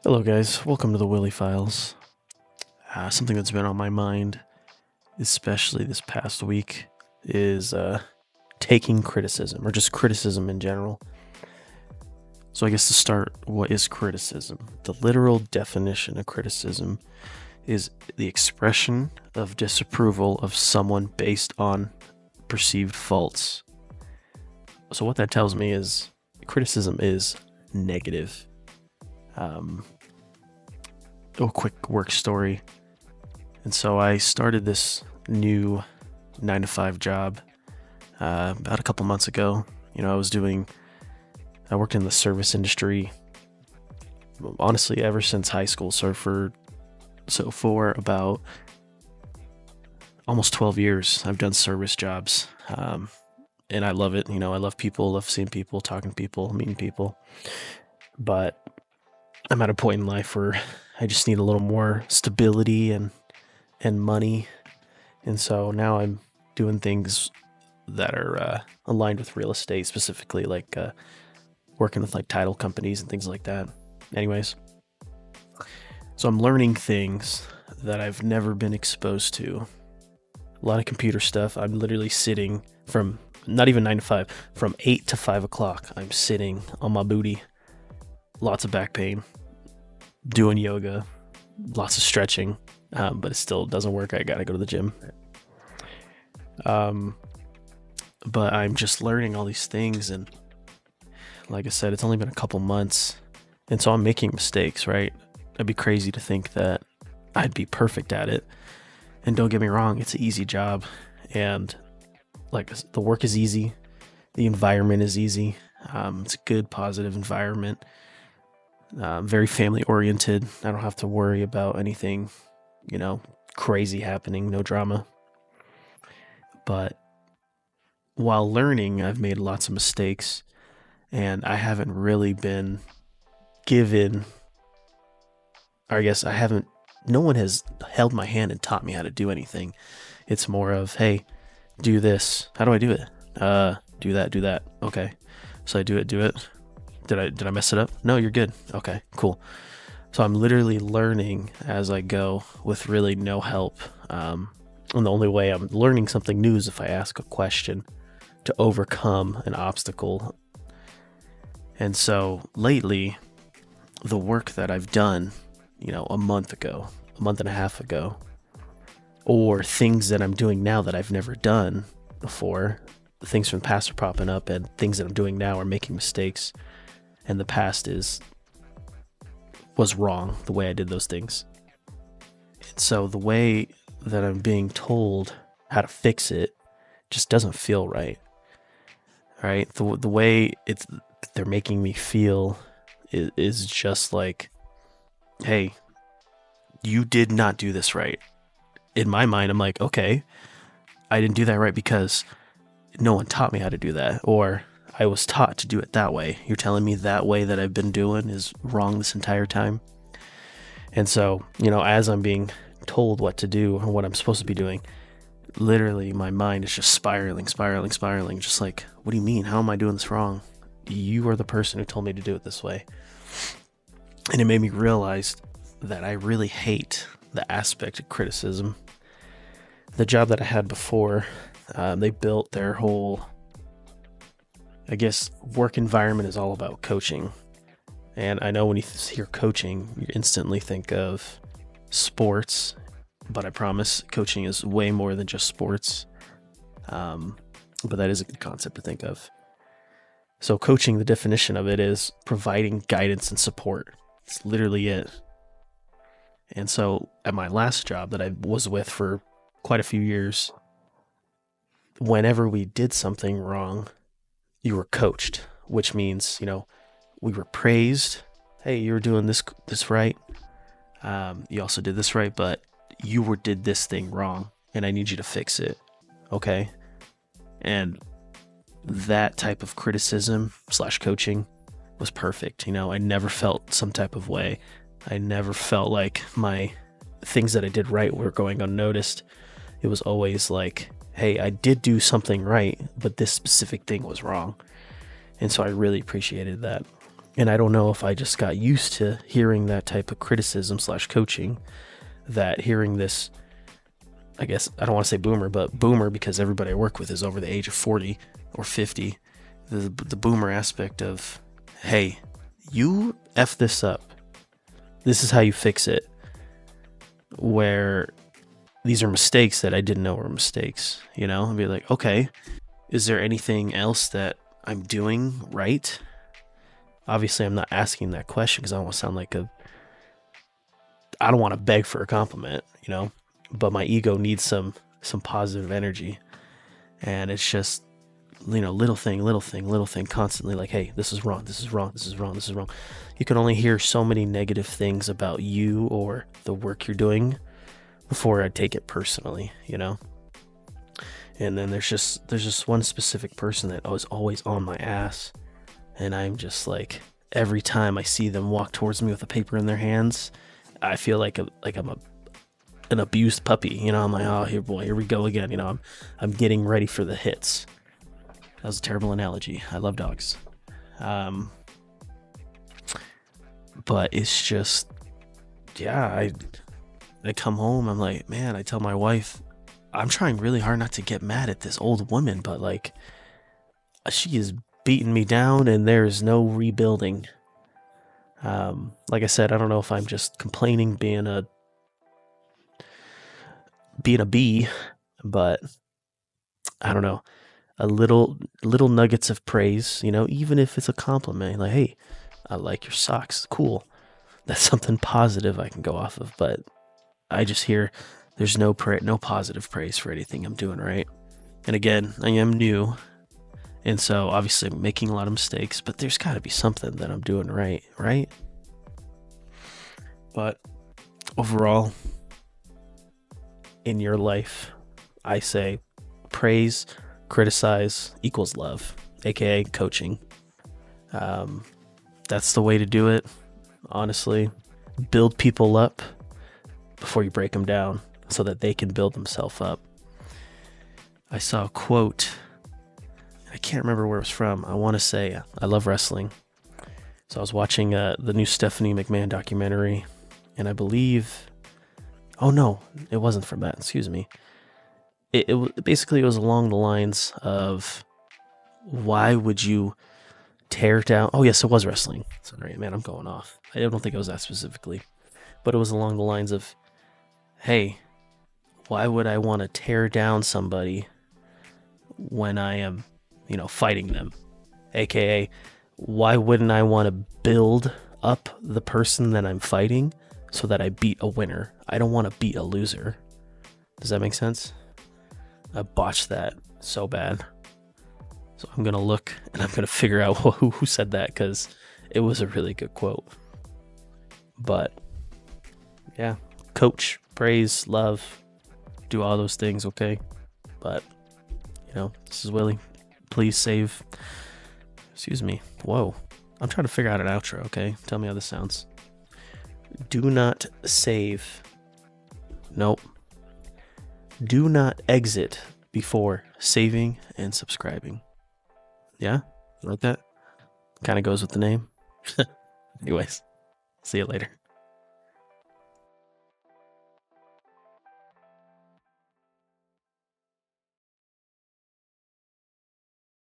Hello, guys. Welcome to the Willie Files. Something that's been on my mind, especially this past week, is taking criticism, or just criticism in general. So, I guess to start, what is criticism? The literal definition of criticism is the expression of disapproval of someone based on perceived faults. So, what that tells me is criticism is negative. A quick work story. And so I started this new 9 to 5 job about a couple months ago. I worked in the service industry, honestly, ever since high school. So for about almost 12 years, I've done service jobs. And I love it. I love people, love seeing people, talking to people, meeting people. But I'm at a point in life where I just need a little more stability and money. And so now I'm doing things that are aligned with real estate, specifically like working with like title companies and things like that. Anyways, so I'm learning things that I've never been exposed to. A lot of computer stuff. I'm literally sitting from not even 9 to 5, from 8 to 5 o'clock. I'm sitting on my booty. Lots of back pain, doing yoga, lots of stretching, but it still doesn't work. I gotta go to the gym. But I'm just learning all these things, and like I said, it's only been a couple months, and so I'm making mistakes, right? It'd be crazy to think that I'd be perfect at it. And don't get me wrong, it's an easy job, and like the work is easy, the environment is easy. It's a good, positive environment. Very family oriented. I don't have to worry about anything, crazy happening, no drama. But while learning, I've made lots of mistakes, and I haven't really been given, or I guess no one has held my hand and taught me how to do anything. It's more of, hey, do this. How do I do it? Do that. Okay. So I do it. Did I mess it up? No, you're good. Okay, cool. So I'm literally learning as I go with really no help. And the only way I'm learning something new is if I ask a question to overcome an obstacle. And so lately, the work that I've done, a month and a half ago, or things that I'm doing now that I've never done before, things from the past are popping up, and things that I'm doing now are making mistakes. And the past was wrong, the way I did those things. And so the way that I'm being told how to fix it just doesn't feel right. Right? The way they're making me feel is just like, hey, you did not do this right. In my mind, I'm like, okay, I didn't do that right because no one taught me how to do that, or I was taught to do it that way. You're telling me that way that I've been doing is wrong this entire time? And so, as I'm being told what to do or what I'm supposed to be doing, literally my mind is just spiraling. Just like, what do you mean? How am I doing this wrong? You are the person who told me to do it this way. And it made me realize that I really hate the aspect of criticism. The job that I had before, they built their whole, I guess, work environment is all about coaching. And I know when you hear coaching, you instantly think of sports, but I promise coaching is way more than just sports. But that is a good concept to think of. So coaching, the definition of it is providing guidance and support. It's literally it. And so at my last job that I was with for quite a few years, whenever we did something wrong, you were coached, which means, we were praised. Hey, you were doing this right. You also did this right, but you did this thing wrong, and I need you to fix it. Okay? And that type of criticism / coaching was perfect. I never felt some type of way. I never felt like my things that I did right were going unnoticed. It was always like, hey, I did do something right, but this specific thing was wrong. And so I really appreciated that. And I don't know if I just got used to hearing that type of criticism slash coaching, that hearing this, I guess, I don't want to say boomer, but boomer, because everybody I work with is over the age of 40 or 50. The boomer aspect of, hey, you F this up. This is how you fix it. Where these are mistakes that I didn't know were mistakes, you know? I'd be like, okay, is there anything else that I'm doing right? Obviously, I'm not asking that question because I don't want to sound like I don't want to beg for a compliment, you know? But my ego needs some positive energy. And it's just, little thing, constantly like, hey, this is wrong, this is wrong, this is wrong, this is wrong. You can only hear so many negative things about you or the work you're doing before I take it personally, you know? And then there's just one specific person that was always on my ass. And I'm just like, every time I see them walk towards me with a paper in their hands, I feel like I'm an abused puppy. You know, I'm like, oh, here we go again. You know, I'm getting ready for the hits. That was a terrible analogy. I love dogs. But it's just, yeah, I come home, I'm like, man, I tell my wife, I'm trying really hard not to get mad at this old woman, but like, she is beating me down and there's no rebuilding. Like I said, I don't know if I'm just complaining being a bee, but I don't know. A little nuggets of praise, you know, even if it's a compliment, like, hey, I like your socks, cool. That's something positive I can go off of. But I just hear there's no positive praise for anything I'm doing right. And again, I am new, and so obviously I'm making a lot of mistakes, but there's got to be something that I'm doing right? But overall, in your life, I say praise, criticize equals love, aka coaching. That's the way to do it, honestly. Build people up before you break them down so that they can build themselves up. I saw a quote, I can't remember where it was from. I want to say, I love wrestling. So I was watching the new Stephanie McMahon documentary, and I believe, oh no, it wasn't from that, excuse me. It basically was along the lines of, why would you tear down, oh yes, it was wrestling. Sorry, man, I'm going off. I don't think it was that specifically, but it was along the lines of, hey, why would I want to tear down somebody when I am, fighting them? AKA, why wouldn't I want to build up the person that I'm fighting so that I beat a winner? I don't want to beat a loser. Does that make sense? I botched that so bad. So I'm going to look and I'm going to figure out who said that, because it was a really good quote. But yeah, coach, praise, love, do all those things, okay? But, this is Willie. Please save. Excuse me. Whoa. I'm trying to figure out an outro, okay? Tell me how this sounds. Do not save. Nope. Do not exit before saving and subscribing. Yeah? You like that? Kind of goes with the name. Anyways, see you later.